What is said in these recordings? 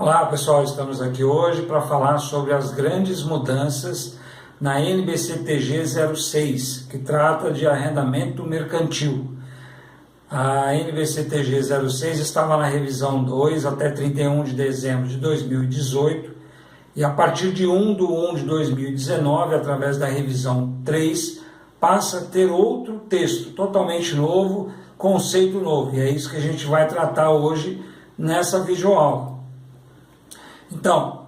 Olá pessoal, estamos aqui hoje para falar sobre as grandes mudanças na NBC-TG 06, que trata de arrendamento mercantil. A NBC-TG 06 estava na revisão 2 até 31 de dezembro de 2018 e a partir de 1/1 de 2019, através da revisão 3, passa a ter outro texto totalmente novo, conceito novo, e é isso que a gente vai tratar hoje nessa videoaula. Então,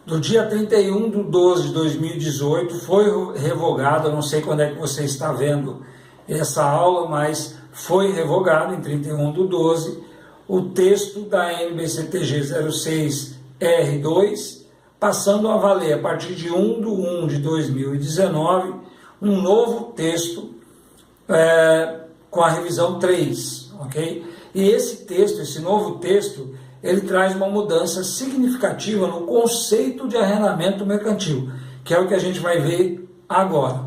do dia 31/12 de 2018 foi revogado, eu não sei quando é que você está vendo essa aula, mas foi revogado em 31/12 o texto da NBC-TG 06R2, passando a valer a partir de 1/1 de 2019 um novo texto com a revisão 3, ok? E esse texto, esse novo texto, ele traz uma mudança significativa no conceito de arrendamento mercantil, que é o que a gente vai ver agora.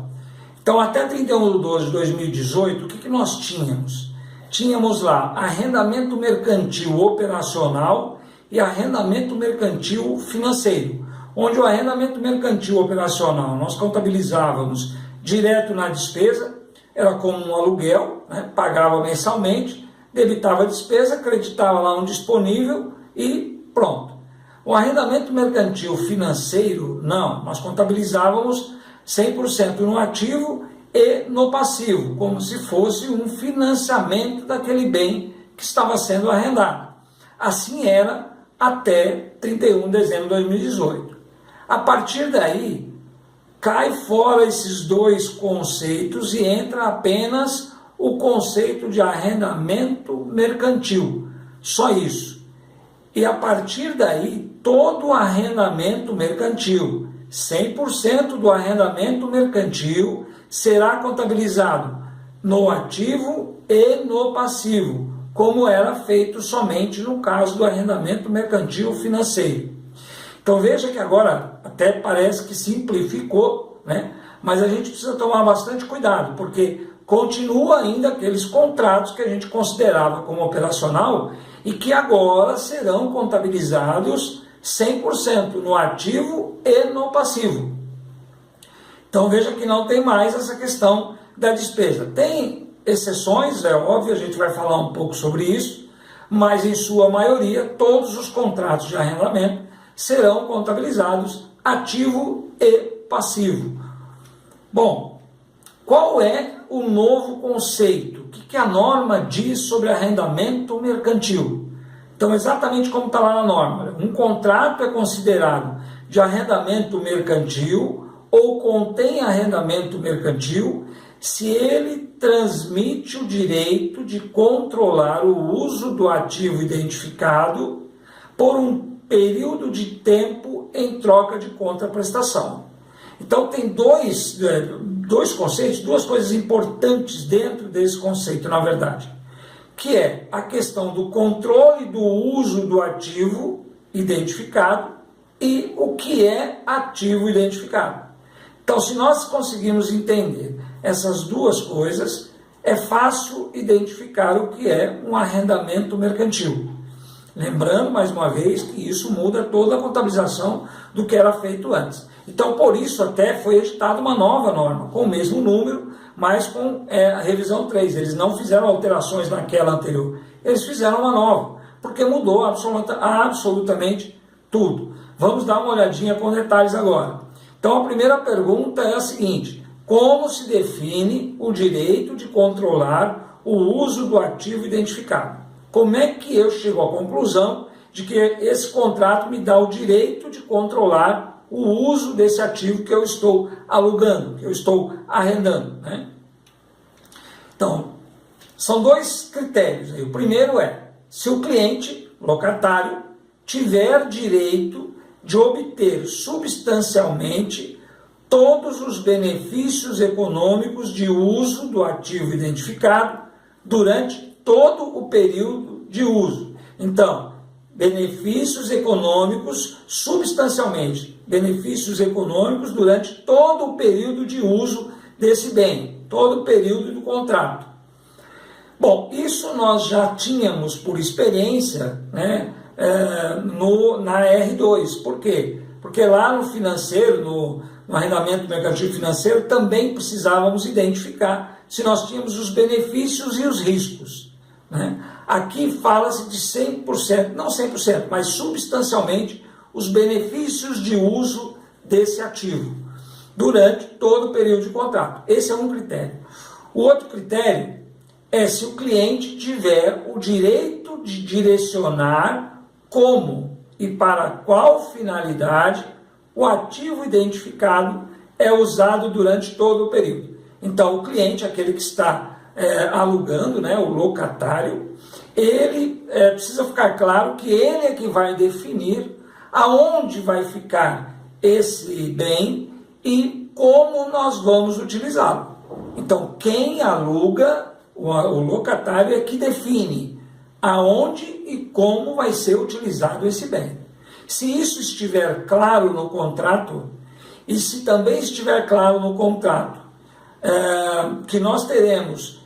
Então, até 31/12 de 2018, o que nós tínhamos? Tínhamos lá arrendamento mercantil operacional e arrendamento mercantil financeiro, onde o arrendamento mercantil operacional nós contabilizávamos direto na despesa, era como um aluguel, né? Pagava mensalmente, debitava a despesa, acreditava lá um disponível e pronto. O arrendamento mercantil financeiro, não, nós contabilizávamos 100% no ativo e no passivo, como se fosse um financiamento daquele bem que estava sendo arrendado. Assim era até 31 de dezembro de 2018. A partir daí, cai fora esses dois conceitos e entra apenas o conceito de arrendamento mercantil, só isso. E a partir daí, todo o arrendamento mercantil, 100% do arrendamento mercantil será contabilizado no ativo e no passivo, como era feito somente no caso do arrendamento mercantil financeiro. Então veja que agora até parece que simplificou, né? Mas a gente precisa tomar bastante cuidado, porque continua ainda aqueles contratos que a gente considerava como operacional e que agora serão contabilizados 100% no ativo e no passivo. Então veja que não tem mais essa questão da despesa. Tem exceções, é óbvio, a gente vai falar um pouco sobre isso, mas em sua maioria todos os contratos de arrendamento serão contabilizados ativo e passivo. Bom, qual é o novo conceito? O que a norma diz sobre arrendamento mercantil? Então, exatamente como está lá na norma, um contrato é considerado de arrendamento mercantil ou contém arrendamento mercantil se ele transmite o direito de controlar o uso do ativo identificado por um período de tempo em troca de contraprestação. Então, tem dois conceitos, duas coisas importantes dentro desse conceito, na verdade, que é a questão do controle do uso do ativo identificado e o que é ativo identificado. Então, se nós conseguirmos entender essas duas coisas, é fácil identificar o que é um arrendamento mercantil. Lembrando, mais uma vez, que isso muda toda a contabilização do que era feito antes. Então, por isso, até foi editada uma nova norma, com o mesmo número, mas com a revisão 3. Eles não fizeram alterações naquela anterior, eles fizeram uma nova, porque mudou absolutamente tudo. Vamos dar uma olhadinha com detalhes agora. Então, a primeira pergunta é a seguinte: como se define o direito de controlar o uso do ativo identificado? Como é que eu chego à conclusão de que esse contrato me dá o direito de controlar o uso desse ativo que eu estou alugando, que eu estou arrendando, né? Então, são dois critérios. O primeiro é se o cliente, locatário, tiver direito de obter substancialmente todos os benefícios econômicos de uso do ativo identificado durante todo o período de uso. Então, benefícios econômicos substancialmente, benefícios econômicos durante todo o período de uso desse bem, todo o período do contrato. Bom, isso nós já tínhamos por experiência, né, na R2. Por quê? Porque lá no financeiro, no arrendamento mercantil financeiro, também precisávamos identificar se nós tínhamos os benefícios e os riscos, né? Aqui fala-se de 100%, não 100%, mas substancialmente os benefícios de uso desse ativo durante todo o período de contrato. Esse é um critério. O outro critério é se o cliente tiver o direito de direcionar como e para qual finalidade o ativo identificado é usado durante todo o período. Então, o cliente, aquele que está alugando, né, o locatário, ele precisa ficar claro que ele é que vai definir aonde vai ficar esse bem e como nós vamos utilizá-lo. Então, quem aluga, o locatário, é que define aonde e como vai ser utilizado esse bem. Se isso estiver claro no contrato, e se também estiver claro no contrato que nós teremos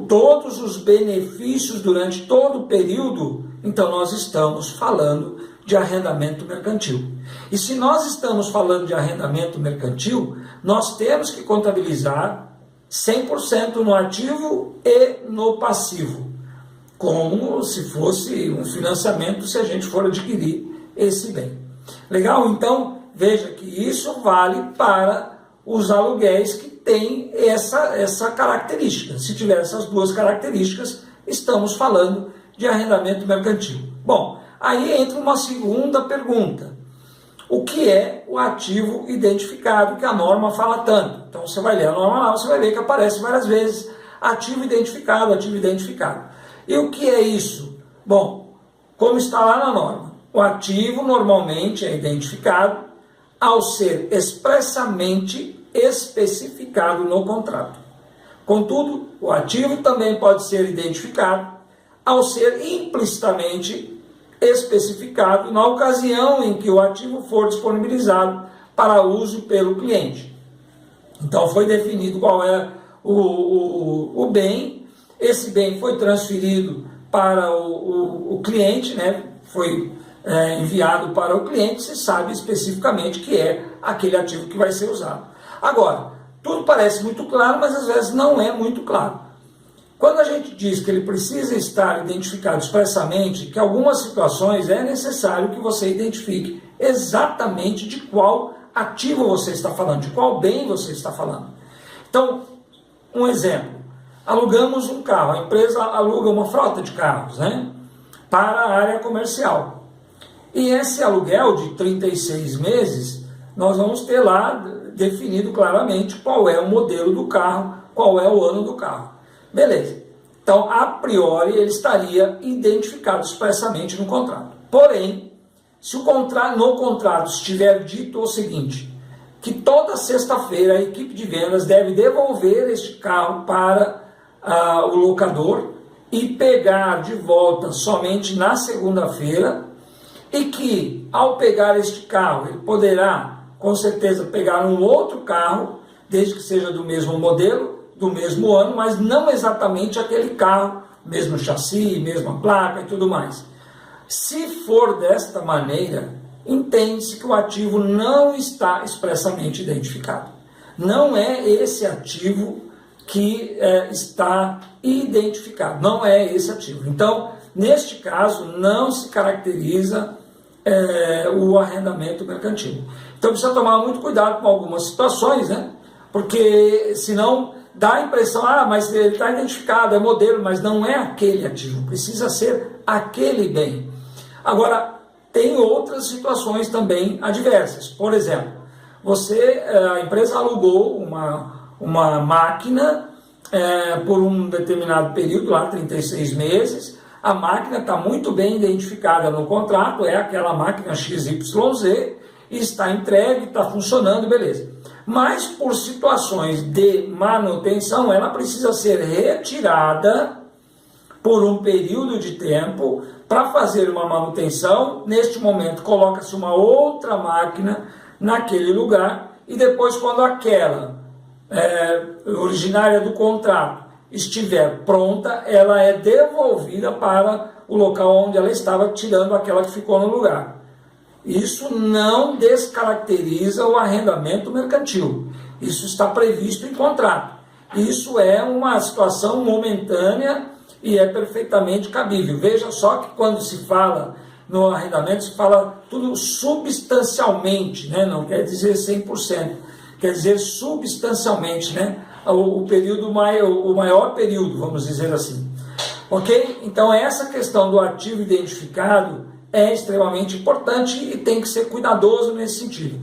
todos os benefícios durante todo o período, então nós estamos falando de arrendamento mercantil. E se nós estamos falando de arrendamento mercantil, nós temos que contabilizar 100% no ativo e no passivo, como se fosse um financiamento se a gente for adquirir esse bem. Legal? Então, veja que isso vale para os aluguéis que têm essa característica. Se tiver essas duas características, estamos falando de arrendamento mercantil. Bom, aí entra uma segunda pergunta. O que é o ativo identificado, que a norma fala tanto? Então, você vai ler a norma lá, você vai ver que aparece várias vezes ativo identificado, ativo identificado. E o que é isso? Bom, como está lá na norma, o ativo normalmente é identificado ao ser expressamente especificado no contrato. Contudo, o ativo também pode ser identificado ao ser implicitamente especificado na ocasião em que o ativo for disponibilizado para uso pelo cliente. Então, foi definido qual é o bem, esse bem foi transferido para o cliente, né? Foi enviado para o cliente, se sabe especificamente que é aquele ativo que vai ser usado. Agora, tudo parece muito claro, mas às vezes não é muito claro. Quando a gente diz que ele precisa estar identificado expressamente, que em algumas situações é necessário que você identifique exatamente de qual ativo você está falando, de qual bem você está falando. Então, um exemplo, alugamos um carro, a empresa aluga uma frota de carros, né, para a área comercial. E esse aluguel de 36 meses, nós vamos ter lá definido claramente qual é o modelo do carro, qual é o ano do carro. Beleza. Então, a priori, ele estaria identificado expressamente no contrato. Porém, se no contrato estiver dito o seguinte, que toda sexta-feira a equipe de vendas deve devolver este carro para o locador e pegar de volta somente na segunda-feira, e que, ao pegar este carro, ele poderá, com certeza, pegar um outro carro, desde que seja do mesmo modelo, do mesmo ano, mas não exatamente aquele carro, mesmo chassi, mesma placa e tudo mais. Se for desta maneira, entende-se que o ativo não está expressamente identificado. Não é esse ativo que está identificado, não é esse ativo. Então, neste caso, não se caracteriza o arrendamento mercantil. Então, precisa tomar muito cuidado com algumas situações, né? Porque senão dá a impressão, mas ele está identificado, é modelo, mas não é aquele ativo, precisa ser aquele bem. Agora, tem outras situações também adversas. Por exemplo, a empresa alugou uma máquina por um determinado período, lá 36 meses, a máquina está muito bem identificada no contrato, é aquela máquina XYZ, e está entregue, está funcionando, beleza. Mas por situações de manutenção, ela precisa ser retirada por um período de tempo para fazer uma manutenção. Neste momento, coloca-se uma outra máquina naquele lugar e depois, quando aquela originária do contrato estiver pronta, ela é devolvida para o local onde ela estava, tirando aquela que ficou no lugar. Isso não descaracteriza o arrendamento mercantil. Isso está previsto em contrato. Isso é uma situação momentânea e é perfeitamente cabível. Veja só que quando se fala no arrendamento, se fala tudo substancialmente, né? Não quer dizer 100%, quer dizer substancialmente, né? O maior período, vamos dizer assim. Ok? Então essa questão do ativo identificado é extremamente importante e tem que ser cuidadoso nesse sentido.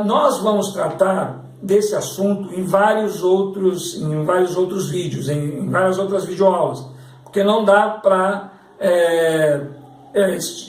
Nós vamos tratar desse assunto em vários outros vídeos, em várias outras videoaulas, porque não dá para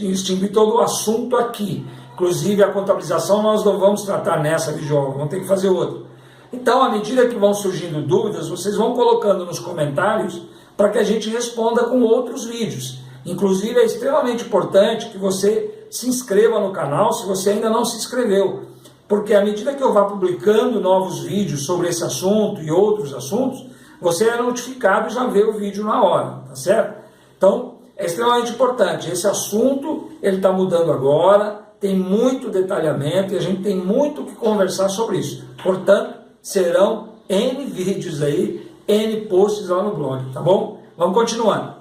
extinguir todo o assunto aqui. Inclusive a contabilização nós não vamos tratar nessa videoaula, vamos ter que fazer outra. Então, à medida que vão surgindo dúvidas, vocês vão colocando nos comentários para que a gente responda com outros vídeos. Inclusive, é extremamente importante que você se inscreva no canal se você ainda não se inscreveu, porque à medida que eu vá publicando novos vídeos sobre esse assunto e outros assuntos, você é notificado e já vê o vídeo na hora, tá certo? Então, é extremamente importante. Esse assunto, ele está mudando agora, tem muito detalhamento e a gente tem muito o que conversar sobre isso. Portanto, serão N vídeos aí, N posts lá no blog, tá bom? Vamos continuando.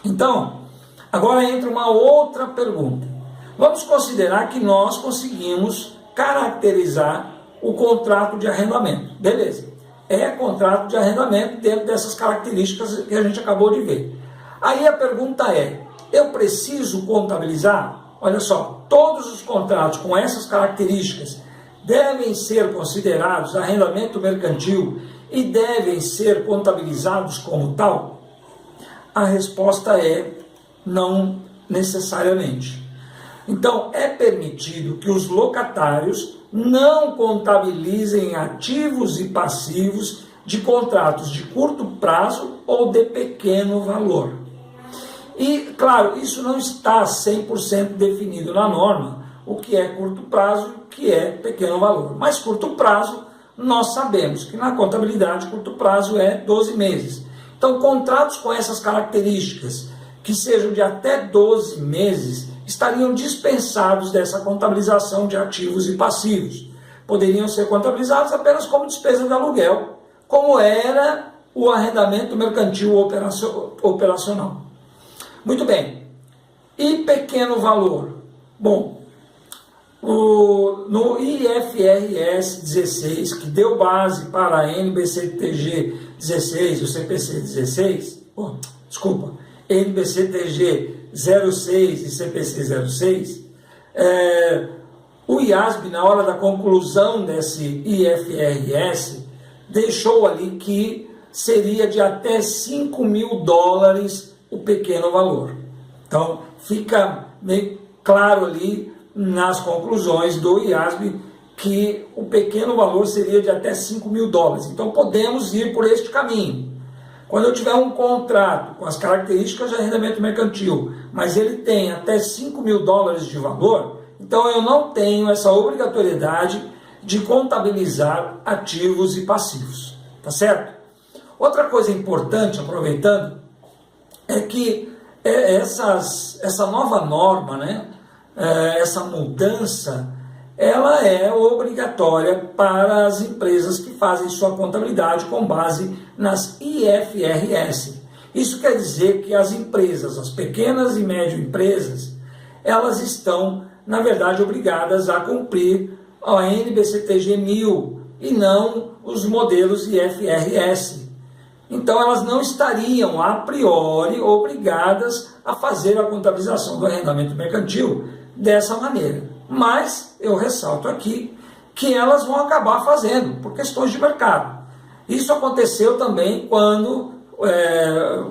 Então, agora entra uma outra pergunta. Vamos considerar que nós conseguimos caracterizar o contrato de arrendamento. Beleza. É contrato de arrendamento dentro dessas características que a gente acabou de ver. Aí a pergunta é, eu preciso contabilizar? Olha só, todos os contratos com essas características devem ser considerados arrendamento mercantil e devem ser contabilizados como tal? A resposta é não necessariamente. Então, é permitido que os locatários não contabilizem ativos e passivos de contratos de curto prazo ou de pequeno valor. E, claro, isso não está 100% definido na norma, o que é curto prazo e o que é pequeno valor. Mas curto prazo, nós sabemos que na contabilidade curto prazo é 12 meses. Então, contratos com essas características, que sejam de até 12 meses, estariam dispensados dessa contabilização de ativos e passivos. Poderiam ser contabilizados apenas como despesa de aluguel, como era o arrendamento mercantil operacional. Muito bem. E pequeno valor? Bom, no IFRS 16, que deu base para a NBCTG 16, o CPC 16, NBCTG 06 e CPC 06, o IASB, na hora da conclusão desse IFRS, deixou ali que seria de até $5.000 o pequeno valor. Então, fica meio claro ali nas conclusões do IASB que o pequeno valor seria de até $5.000. Então, podemos ir por este caminho. Quando eu tiver um contrato com as características de arrendamento mercantil, mas ele tem até $5.000 de valor, então eu não tenho essa obrigatoriedade de contabilizar ativos e passivos. Tá certo? Outra coisa importante, aproveitando, é que essa nova norma, né, essa mudança, ela é obrigatória para as empresas que fazem sua contabilidade com base nas IFRS. Isso quer dizer que as empresas, as pequenas e médias empresas, elas estão, na verdade, obrigadas a cumprir a NBCTG 1000 e não os modelos IFRS. Então, elas não estariam, a priori, obrigadas a fazer a contabilização do arrendamento mercantil dessa maneira. Mas, eu ressalto aqui, que elas vão acabar fazendo, por questões de mercado. Isso aconteceu também quando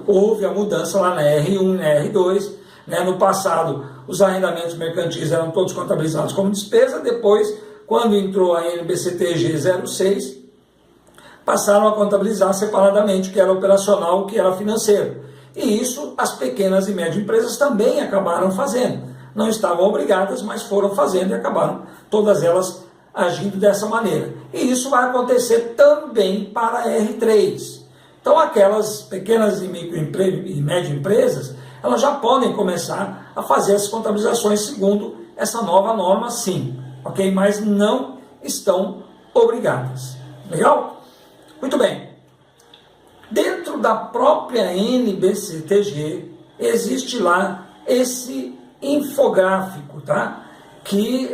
houve a mudança lá na R1 e na R2. Né? No passado, os arrendamentos mercantis eram todos contabilizados como despesa, depois, quando entrou a NBCTG 06, passaram a contabilizar separadamente o que era operacional e o que era financeiro. E isso as pequenas e médias empresas também acabaram fazendo. Não estavam obrigadas, mas foram fazendo e acabaram todas elas agindo dessa maneira. E isso vai acontecer também para a R3. Então aquelas pequenas e médias empresas, elas já podem começar a fazer as contabilizações segundo essa nova norma, sim, ok? Mas não estão obrigadas. Legal? Muito bem. Dentro da própria NBCTG, existe lá esse infográfico, tá? Que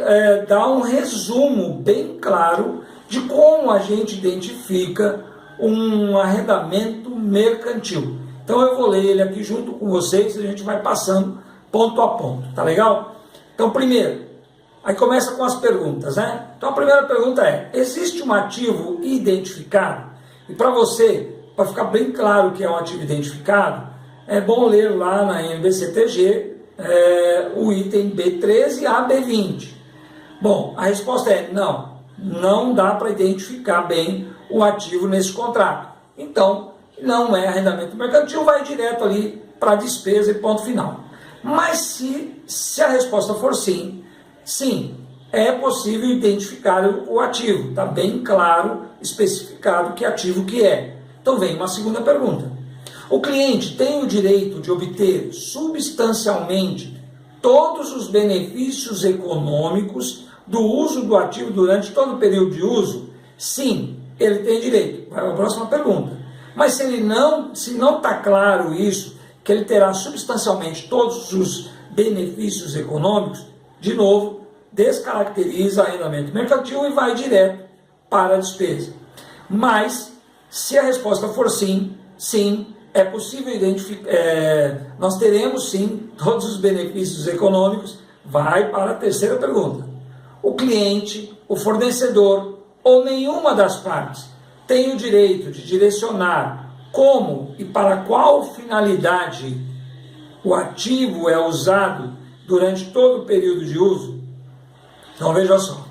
dá um resumo bem claro de como a gente identifica um arrendamento mercantil. Então eu vou ler ele aqui junto com vocês e a gente vai passando ponto a ponto, tá legal? Então primeiro, aí começa com as perguntas, né? Então a primeira pergunta é: existe um ativo identificado? E para você, para ficar bem claro que é um ativo identificado, é bom ler lá na NBCTG o item B13 a B20. Bom, a resposta é não, não dá para identificar bem o ativo nesse contrato. Então, não é arrendamento mercantil, vai direto ali para a despesa e ponto final. Mas se a resposta for sim, sim, é possível identificar o ativo. Está bem claro, especificado que ativo que é. Então vem uma segunda pergunta. O cliente tem o direito de obter substancialmente todos os benefícios econômicos do uso do ativo durante todo o período de uso? Sim, ele tem direito. Vai para a próxima pergunta. Mas se não está claro isso, que ele terá substancialmente todos os benefícios econômicos, de novo, descaracteriza arrendamento mercantil e vai direto para a despesa. Mas, se a resposta for sim, sim, é possível identificar, nós teremos sim todos os benefícios econômicos, vai para a terceira pergunta. O cliente, o fornecedor ou nenhuma das partes tem o direito de direcionar como e para qual finalidade o ativo é usado durante todo o período de uso? Então veja só,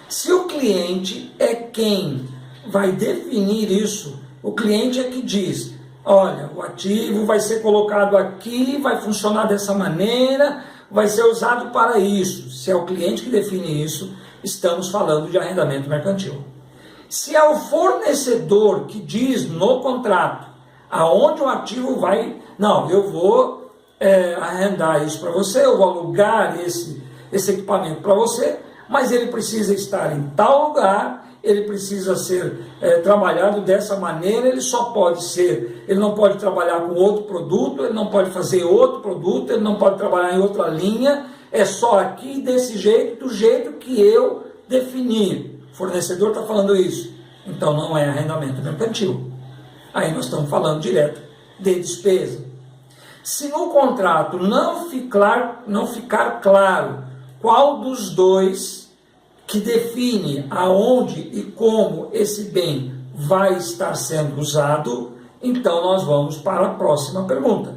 se o cliente é quem vai definir isso, o cliente é que diz: olha, o ativo vai ser colocado aqui, vai funcionar dessa maneira, vai ser usado para isso. Se é o cliente que define isso, estamos falando de arrendamento mercantil. Se é o fornecedor que diz no contrato aonde o ativo vai, não, eu vou arrendar isso para você, eu vou alugar esse equipamento para você, mas ele precisa estar em tal lugar, ele precisa ser trabalhado dessa maneira, ele não pode trabalhar com outro produto, ele não pode fazer outro produto, ele não pode trabalhar em outra linha, é só aqui desse jeito, do jeito que eu definir. O fornecedor está falando isso, então não é arrendamento mercantil. Aí nós estamos falando direto de despesa. Se no contrato não ficar claro qual dos dois que define aonde e como esse bem vai estar sendo usado, então nós vamos para a próxima pergunta.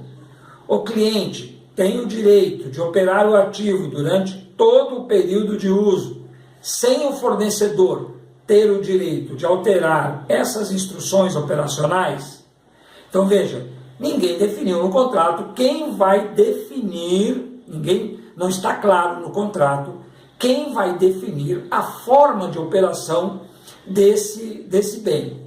O cliente tem o direito de operar o ativo durante todo o período de uso, sem o fornecedor ter o direito de alterar essas instruções operacionais? Então veja, ninguém definiu no contrato quem vai definir, não está claro no contrato quem vai definir a forma de operação desse bem.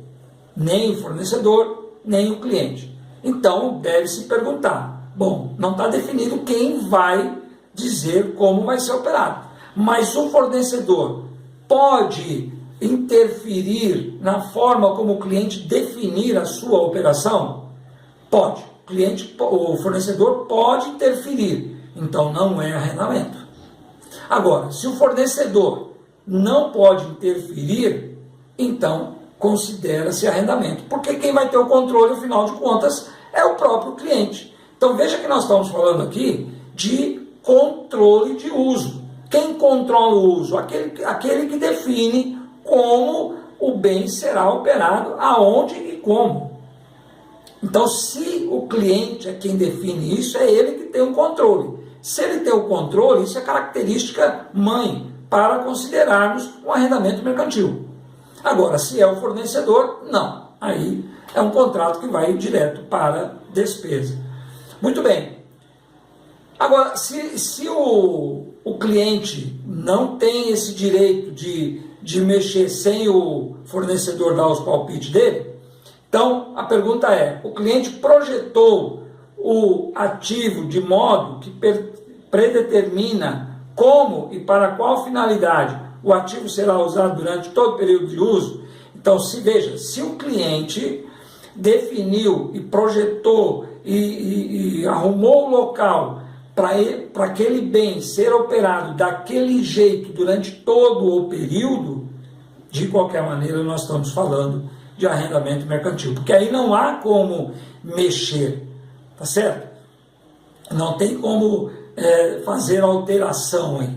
Nem o fornecedor, nem o cliente. Então deve-se perguntar, bom, não está definido quem vai dizer como vai ser operado. Mas o fornecedor pode interferir na forma como o cliente definir a sua operação? Pode. O fornecedor pode interferir. Então não é arrendamento. Agora, se o fornecedor não pode interferir, então considera-se arrendamento. Porque quem vai ter o controle, afinal de contas, é o próprio cliente. Então veja que nós estamos falando aqui de controle de uso. Quem controla o uso? Aquele que define como o bem será operado, aonde e como. Então, se o cliente é quem define isso, é ele que tem o controle. Se ele tem o controle, isso é característica mãe para considerarmos um arrendamento mercantil. Agora, se é o fornecedor, não. Aí é um contrato que vai direto para despesa. Muito bem. Agora, se o cliente não tem esse direito de mexer sem o fornecedor dar os palpites dele, então a pergunta é: o cliente projetou o ativo de modo que predetermina como e para qual finalidade o ativo será usado durante todo o período de uso. Então, se o cliente definiu e projetou e arrumou o local para aquele bem ser operado daquele jeito durante todo o período, de qualquer maneira nós estamos falando de arrendamento mercantil, porque aí não há como mexer, tá certo? Não tem como fazer alteração aí.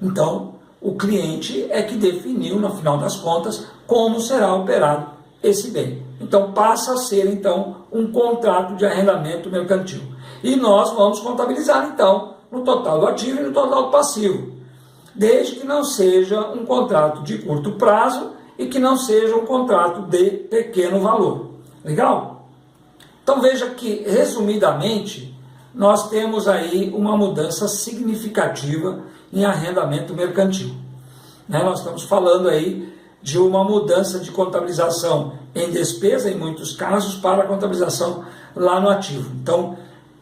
Então, o cliente é que definiu, no final das contas, como será operado esse bem. Então, passa a ser, então, um contrato de arrendamento mercantil. E nós vamos contabilizar, então, no total do ativo e no total do passivo, desde que não seja um contrato de curto prazo e que não seja um contrato de pequeno valor. Legal? Então, veja que, resumidamente, nós temos aí uma mudança significativa em arrendamento mercantil. Nós estamos falando aí de uma mudança de contabilização em despesa, em muitos casos, para a contabilização lá no ativo. Então,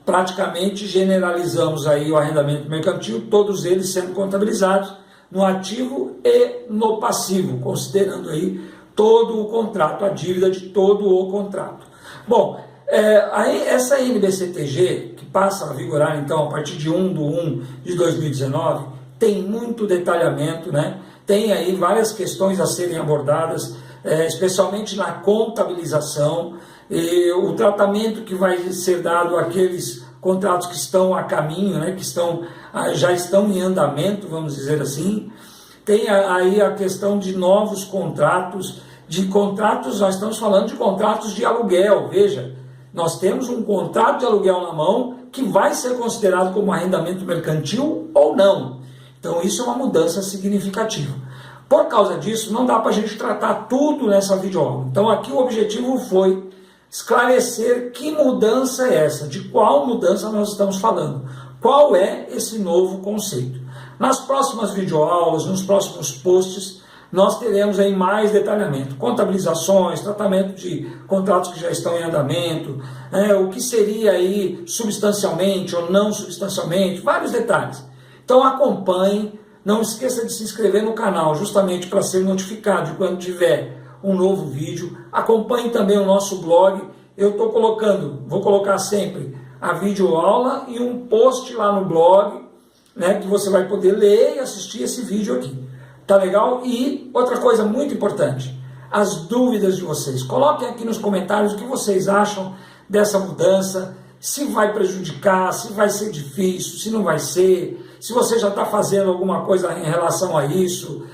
praticamente generalizamos aí o arrendamento mercantil, todos eles sendo contabilizados no ativo e no passivo, considerando aí todo o contrato, a dívida de todo o contrato. Bom, essa NBCTG, que passa a vigorar então a partir de 1/1/2019, tem muito detalhamento, né? Tem aí várias questões a serem abordadas, especialmente na contabilização, e o tratamento que vai ser dado àqueles contratos que estão a caminho, né? Que já estão em andamento, vamos dizer assim. Tem aí a questão de novos contratos, nós estamos falando de contratos de aluguel, veja, nós temos um contrato de aluguel na mão que vai ser considerado como arrendamento mercantil ou não. Então isso é uma mudança significativa. Por causa disso, não dá para a gente tratar tudo nessa videoaula. Então aqui o objetivo foi esclarecer que mudança é essa, de qual mudança nós estamos falando, qual é esse novo conceito. Nas próximas videoaulas, nos próximos posts, nós teremos aí mais detalhamento, contabilizações, tratamento de contratos que já estão em andamento, o que seria aí substancialmente ou não substancialmente, vários detalhes. Então acompanhe, não esqueça de se inscrever no canal, justamente para ser notificado de quando tiver um novo vídeo. Acompanhe também o nosso blog, vou colocar sempre a videoaula e um post lá no blog, né, que você vai poder ler e assistir esse vídeo aqui. Tá legal? E outra coisa muito importante, as dúvidas de vocês. Coloquem aqui nos comentários o que vocês acham dessa mudança, se vai prejudicar, se vai ser difícil, se não vai ser, se você já está fazendo alguma coisa em relação a isso,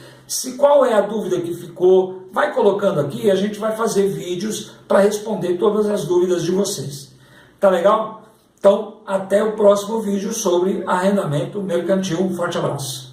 qual é a dúvida que ficou, vai colocando aqui e a gente vai fazer vídeos para responder todas as dúvidas de vocês. Tá legal? Então, até o próximo vídeo sobre arrendamento mercantil. Um forte abraço.